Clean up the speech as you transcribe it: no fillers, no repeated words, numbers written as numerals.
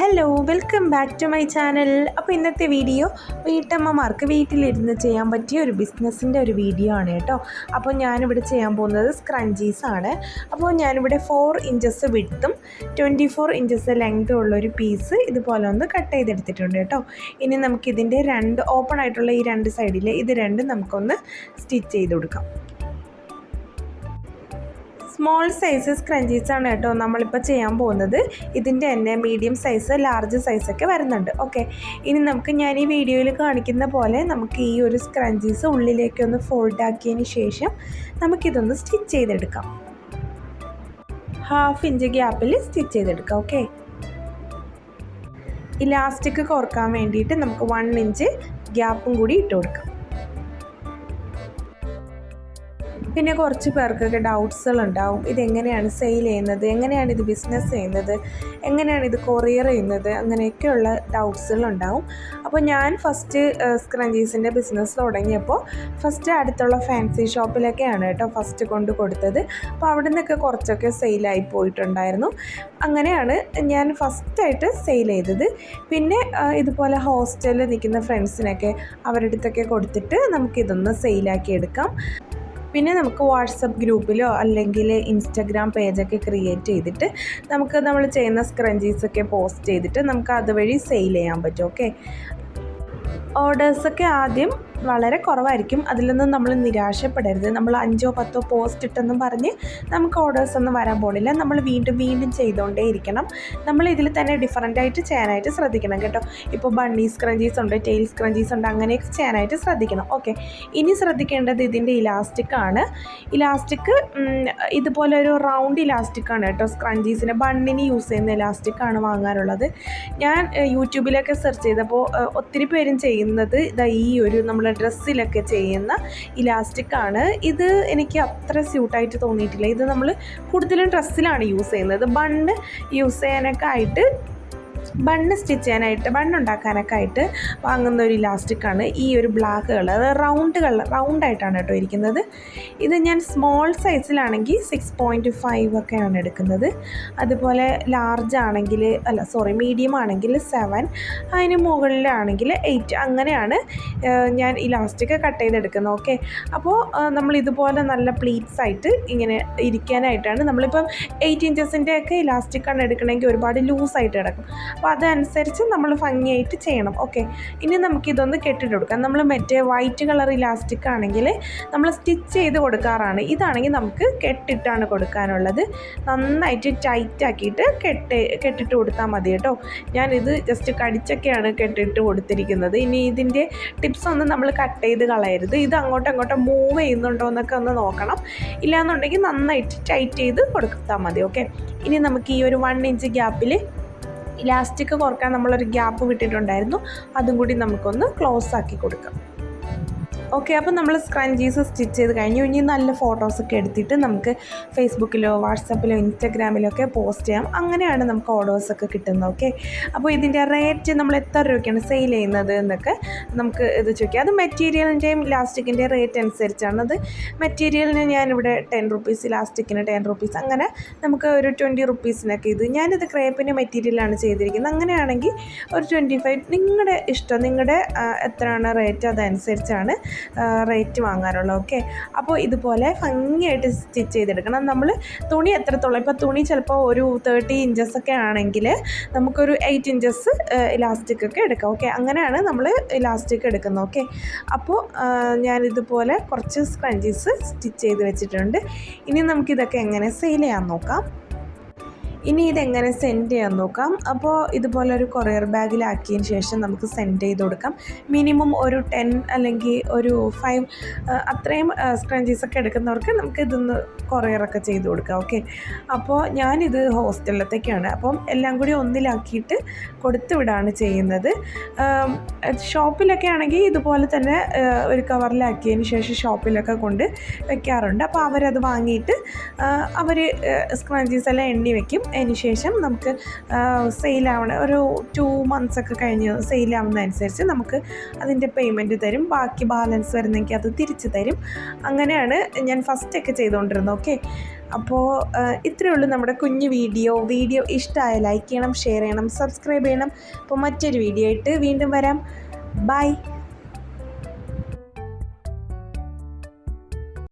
Hello, welcome back to my channel. അപ്പോൾ ഇന്നത്തെ video വീട്ടമ്മമാർക്ക് വീട്ടിലിരുന്ന് ചെയ്യാൻ പറ്റിയ ഒരു ബിസിനസ്സിൻ്റെ ഒരു വീഡിയോ ആണ് കേട്ടോ. അപ്പോൾ ഞാനിവിടെ ചെയ്യാൻ പോകുന്നത് സ്ക്രഞ്ചീസ് ആണ്. അപ്പോൾ ഞാനിവിടെ 4 ഇഞ്ചസ് വിഡ്ത്തും 24 ഇഞ്ചസ് ലെങ്ത്തും ഉള്ളൊരു പീസ് ഇതുപോലെ ഒന്ന് കട്ട് ചെയ്തെടുത്തിട്ടുണ്ട് കേട്ടോ. ഇനി നമുക്കിതിൻ്റെ ഓപ്പൺ ആയിട്ടുള്ള ഈ രണ്ട് സൈഡിൽ ഇത് രണ്ടും നമുക്കൊന്ന് സ്റ്റിച്ച് ചെയ്ത് കൊടുക്കാം. സ്മോൾ സൈസ് സ്ക്രഞ്ചീസാണ് കേട്ടോ നമ്മളിപ്പോൾ ചെയ്യാൻ പോകുന്നത്. ഇതിൻ്റെ തന്നെ മീഡിയം സൈസ്, ലാർജ് സൈസൊക്കെ വരുന്നുണ്ട്. ഓക്കെ, ഇനി ഞാൻ ഈ വീഡിയോയിൽ കാണിക്കുന്ന പോലെ നമുക്ക് ഈ ഒരു സ്ക്രഞ്ചീസ് ഉള്ളിലേക്കൊന്ന് ഫോൾഡ് ആക്കിയതിന് ശേഷം നമുക്കിതൊന്ന് സ്റ്റിച്ച് ചെയ്തെടുക്കാം. 1/2 ഇഞ്ച് ഗ്യാപ്പിൽ സ്റ്റിച്ച് ചെയ്തെടുക്കാം. ഓക്കെ, ഇലാസ്റ്റിക് കോർക്കാൻ വേണ്ടിയിട്ട് നമുക്ക് 1 ഇഞ്ച് ഗ്യാപ്പും കൂടി ഇട്ട് കൊടുക്കാം. പിന്നെ കുറച്ച് പേർക്കൊക്കെ ഡൗട്ട്സുകളുണ്ടാവും, ഇതെങ്ങനെയാണ് സെയിൽ ചെയ്യുന്നത്, എങ്ങനെയാണ് ഇത് ബിസിനസ് ചെയ്യുന്നത്, എങ്ങനെയാണ് ഇത് കൊറിയർ ചെയ്യുന്നത്, അങ്ങനെയൊക്കെയുള്ള ഡൗട്ട്സുകളുണ്ടാവും. അപ്പോൾ ഞാൻ ഫസ്റ്റ് സ്ക്രഞ്ചീസിൻ്റെ ബിസിനസ് തുടങ്ങിയപ്പോൾ ഫസ്റ്റ് അടുത്തുള്ള ഫാൻസി ഷോപ്പിലൊക്കെയാണ് കേട്ടോ ഫസ്റ്റ് കൊണ്ട് കൊടുത്തത്. അപ്പോൾ അവിടെ നിന്നൊക്കെ കുറച്ചൊക്കെ സെയിലായി പോയിട്ടുണ്ടായിരുന്നു. അങ്ങനെയാണ് ഞാൻ ഫസ്റ്റായിട്ട് സെയിൽ ചെയ്തത്. പിന്നെ ഇതുപോലെ ഹോസ്റ്റലിൽ നിൽക്കുന്ന ഫ്രണ്ട്സിനൊക്കെ അവരുടെ അടുത്തൊക്കെ കൊടുത്തിട്ട് നമുക്കിതൊന്ന് സെയിലാക്കി എടുക്കാം. പിന്നെ നമുക്ക് വാട്സപ്പ് ഗ്രൂപ്പിലോ അല്ലെങ്കിൽ ഇൻസ്റ്റഗ്രാം പേജൊക്കെ ക്രിയേറ്റ് ചെയ്തിട്ട് നമ്മൾ ചെയ്യുന്ന സ്ക്രഞ്ചീസൊക്കെ പോസ്റ്റ് ചെയ്തിട്ട് നമുക്ക് അതുവഴി സെയിൽ ചെയ്യാൻ പറ്റും. ഓക്കെ, ഓർഡേഴ്സൊക്കെ ആദ്യം വളരെ കുറവായിരിക്കും. അതിലൊന്നും നമ്മൾ നിരാശപ്പെടരുത്. നമ്മൾ 5-10 പോസ്റ്റ് ഇട്ടെന്നും പറഞ്ഞ് നമുക്ക് ഓർഡേഴ്സൊന്നും വരാൻ പോണില്ല. നമ്മൾ വീണ്ടും ചെയ്തുകൊണ്ടേ ഇരിക്കണം. നമ്മൾ ഇതിൽ തന്നെ ഡിഫറൻ്റായിട്ട് ചെയ്യാനായിട്ട് ശ്രദ്ധിക്കണം കേട്ടോ. ഇപ്പോൾ ബണ്ണി സ്ക്രഞ്ചീസ് ഉണ്ട്, ടെയിൽ സ്ക്രഞ്ചീസ് ഉണ്ട്, അങ്ങനെയൊക്കെ ചെയ്യാനായിട്ട് ശ്രദ്ധിക്കണം. ഓക്കെ, ഇനി ശ്രദ്ധിക്കേണ്ടത് ഇതിൻ്റെ ഇലാസ്റ്റിക്കാണ്. ഇലാസ്റ്റിക് ഇതുപോലെ ഒരു റൗണ്ട് ഇലാസ്റ്റിക്കാണ് കേട്ടോ. സ്ക്രഞ്ചീസിന് ബണ്ണിന് യൂസ് ചെയ്യുന്ന ഇലാസ്റ്റിക്കാണ് വാങ്ങാറുള്ളത്. ഞാൻ യൂട്യൂബിലൊക്കെ സെർച്ച് ചെയ്തപ്പോൾ ഒത്തിരി പേരും ചെയ്യുന്നത് ഈ ഒരു നമ്മൾ ഡ്രസ്സിലൊക്കെ ചെയ്യുന്ന ഇലാസ്റ്റിക്കാണ്. ഇത് എനിക്ക് അത്ര സ്യൂട്ടായിട്ട് തോന്നിയിട്ടില്ല. ഇത് നമ്മൾ കൂടുതലും ഡ്രസ്സിലാണ് യൂസ് ചെയ്യുന്നത്. ബണ്ണ് യൂസ് ചെയ്യാനൊക്കെ ആയിട്ട്, ബണ്ണ് സ്റ്റിച്ച് ചെയ്യാനായിട്ട്, ബണ്ണുണ്ടാക്കാനൊക്കെ ആയിട്ട് വാങ്ങുന്ന ഒരു ഇലാസ്റ്റിക്കാണ് ഈ ഒരു ബ്ലാക്ക് കളർ. റൗണ്ടായിട്ടാണ് കേട്ടോ ഇരിക്കുന്നത്. ഇത് ഞാൻ സ്മോൾ സൈസിലാണെങ്കിൽ 6.5 ഒക്കെയാണ് എടുക്കുന്നത്. അതുപോലെ ലാർജ് ആണെങ്കിൽ മീഡിയം ആണെങ്കിൽ 7, അതിന് മുകളിലാണെങ്കിൽ 8, അങ്ങനെയാണ് ഞാൻ ഇലാസ്റ്റിക് കട്ട് ചെയ്തെടുക്കുന്നത്. ഓക്കെ, അപ്പോൾ നമ്മൾ ഇതുപോലെ നല്ല പ്ലീറ്റ്സ് ആയിട്ട് ഇങ്ങനെ ഇരിക്കാനായിട്ടാണ്. നമ്മളിപ്പം 8 ഇഞ്ചസിൻ്റെ ഒക്കെ ഇലാസ്റ്റിക്കാണ് എടുക്കണമെങ്കിൽ ഒരുപാട് ലൂസായിട്ട് കിടക്കും. അപ്പോൾ അതനുസരിച്ച് നമ്മൾ ഭംഗിയായിട്ട് ചെയ്യണം. ഓക്കെ, ഇനി നമുക്കിതൊന്ന് കെട്ടിട്ട് കൊടുക്കാം. നമ്മൾ മറ്റേ വൈറ്റ് കളർ ഇലാസ്റ്റിക് ആണെങ്കിൽ നമ്മൾ സ്റ്റിച്ച് ചെയ്ത് കൊടുക്കാറാണ്. ഇതാണെങ്കിൽ നമുക്ക് കെട്ടിട്ടാണ് കൊടുക്കാനുള്ളത്. നന്നായിട്ട് ടൈറ്റ് ആക്കിയിട്ട് കെട്ടിട്ട് കൊടുത്താൽ മതി കേട്ടോ. ഞാനിത് ജസ്റ്റ് കടിച്ചൊക്കെയാണ് കെട്ടിട്ട് കൊടുത്തിരിക്കുന്നത്. ഇനി ഇതിൻ്റെ ടിപ്സ് ഒന്നും നമ്മൾ കട്ട് ചെയ്ത് കളയരുത്. ഇത് അങ്ങോട്ടും മൂവ് ചെയ്യുന്നുണ്ടോ എന്നൊക്കെ ഒന്ന് നോക്കണം. ഇല്ലാന്നുണ്ടെങ്കിൽ നന്നായിട്ട് ടൈറ്റ് ചെയ്ത് കൊടുത്താൽ മതി. ഓക്കെ, ഇനി നമുക്ക് ഈ ഒരു 1 ഇഞ്ച് ഗ്യാപ്പിൽ ഇലാസ്റ്റിക് കുറക്കാൻ നമ്മളൊരു ഗ്യാപ്പ് വിട്ടിട്ടുണ്ടായിരുന്നു. അതും കൂടി നമുക്കൊന്ന് ക്ലോസ് ആക്കി കൊടുക്കാം. ഓക്കെ, അപ്പോൾ നമ്മൾ സ്ക്രഞ്ചീസ് സ്റ്റിച്ച് ചെയ്ത് കഴിഞ്ഞു. ഇനി നല്ല ഫോട്ടോസൊക്കെ എടുത്തിട്ട് നമുക്ക് ഫേസ്ബുക്കിലോ വാട്സപ്പിലോ ഇൻസ്റ്റഗ്രാമിലോ ഒക്കെ പോസ്റ്റ് ചെയ്യാം. അങ്ങനെയാണ് നമുക്ക് ഓർഡേഴ്സൊക്കെ കിട്ടുന്നത്. ഓക്കെ, അപ്പോൾ ഇതിൻ്റെ റേറ്റ് നമ്മൾ എത്ര രൂപയ്ക്കാണ് സെയിൽ ചെയ്യുന്നത് എന്നൊക്കെ നമുക്ക് ഇത് ചോദിക്കാം. അത് മെറ്റീരിയലിൻ്റെയും ഇലാസ്റ്റിക്കിൻ്റെ റേറ്റ് അനുസരിച്ചാണ്. അത് മെറ്റീരിയലിന് ഞാനിവിടെ 10 റുപ്പീസ്, ഇലാസ്റ്റിക്കിന് 10 റുപ്പീസ്, അങ്ങനെ നമുക്ക് ഒരു 20 റുപ്പീസിനൊക്കെ ഞാനിത് ക്രേപ്പിൻ്റെ മെറ്റീരിയലാണ് ചെയ്തിരിക്കുന്നത്. അങ്ങനെയാണെങ്കിൽ ഒരു 25, നിങ്ങളുടെ ഇഷ്ടം, നിങ്ങളുടെ എത്രയാണ് റേറ്റ് അതനുസരിച്ചാണ് റേറ്റ് വാങ്ങാറുള്ളത്. ഓക്കെ, അപ്പോൾ ഇതുപോലെ ഭംഗിയായിട്ട് സ്റ്റിച്ച് ചെയ്തെടുക്കണം. നമ്മൾ തുണി എത്രത്തോളം, ഇപ്പോൾ തുണി ചിലപ്പോൾ ഒരു 30 ഇഞ്ചസൊക്കെ ആണെങ്കിൽ നമുക്കൊരു 8 ഇഞ്ചസ് ഇലാസ്റ്റിക് ഒക്കെ എടുക്കാം. ഓക്കെ, അങ്ങനെയാണ് നമ്മൾ ഇലാസ്റ്റിക് എടുക്കുന്നത്. ഓക്കെ, അപ്പോൾ ഞാനിതുപോലെ കുറച്ച് സ്ക്രഞ്ചീസ് സ്റ്റിച്ച് ചെയ്ത് വെച്ചിട്ടുണ്ട്. ഇനി നമുക്കിതൊക്കെ എങ്ങനെ സെയിൽ ചെയ്യാൻ നോക്കാം. ഇനി ഇതെങ്ങനെ സെൻഡ് ചെയ്യാൻ നോക്കാം. അപ്പോൾ ഇതുപോലെ ഒരു കൊറിയർ ബാഗിലാക്കിയതിന് ശേഷം നമുക്ക് സെൻഡ് ചെയ്ത് കൊടുക്കാം. മിനിമം ഒരു 10 അല്ലെങ്കിൽ ഒരു 5 അത്രയും സ്ക്രഞ്ചീസൊക്കെ എടുക്കുന്നവർക്ക് നമുക്ക് ഇതൊന്ന് കൊറിയറൊക്കെ ചെയ്ത് കൊടുക്കാം. ഓക്കെ, അപ്പോൾ ഞാനിത് ഹോസ്റ്റലിലത്തേക്കാണ്. അപ്പം എല്ലാം കൂടി ഒന്നിലാക്കിയിട്ട് കൊടുത്തു വിടാണ് ചെയ്യുന്നത്. ഷോപ്പിലൊക്കെ ആണെങ്കിൽ ഇതുപോലെ തന്നെ ഒരു കവറിലാക്കിയതിന് ശേഷം ഷോപ്പിലൊക്കെ കൊണ്ട് വെക്കാറുണ്ട്. അപ്പോൾ അവരത് വാങ്ങിയിട്ട് അവർ സ്ക്രഞ്ചീസ് എല്ലാം എണ്ണി വയ്ക്കും. അതിന് ശേഷം നമുക്ക് സെയിലാവണ ഒരു 2 മന്ത്സൊക്കെ കഴിഞ്ഞ് സെയിലാവുന്നതനുസരിച്ച് നമുക്ക് അതിൻ്റെ പേയ്മെൻറ്റ് തരും. ബാക്കി ബാലൻസ് വരുന്നെങ്കിൽ അത് തിരിച്ച് തരും. അങ്ങനെയാണ് ഞാൻ ഫസ്റ്റൊക്കെ ചെയ്തുകൊണ്ടിരുന്നത്. ഓക്കെ, അപ്പോൾ ഇത്രയേ ഉള്ളൂ നമ്മുടെ കുഞ്ഞു വീഡിയോ ഇഷ്ടമായ ലൈക്ക് ചെയ്യണം, ഷെയർ ചെയ്യണം, സബ്സ്ക്രൈബ് ചെയ്യണം. അപ്പോൾ മറ്റൊരു വീഡിയോ ആയിട്ട് വീണ്ടും വരാം. ബൈ.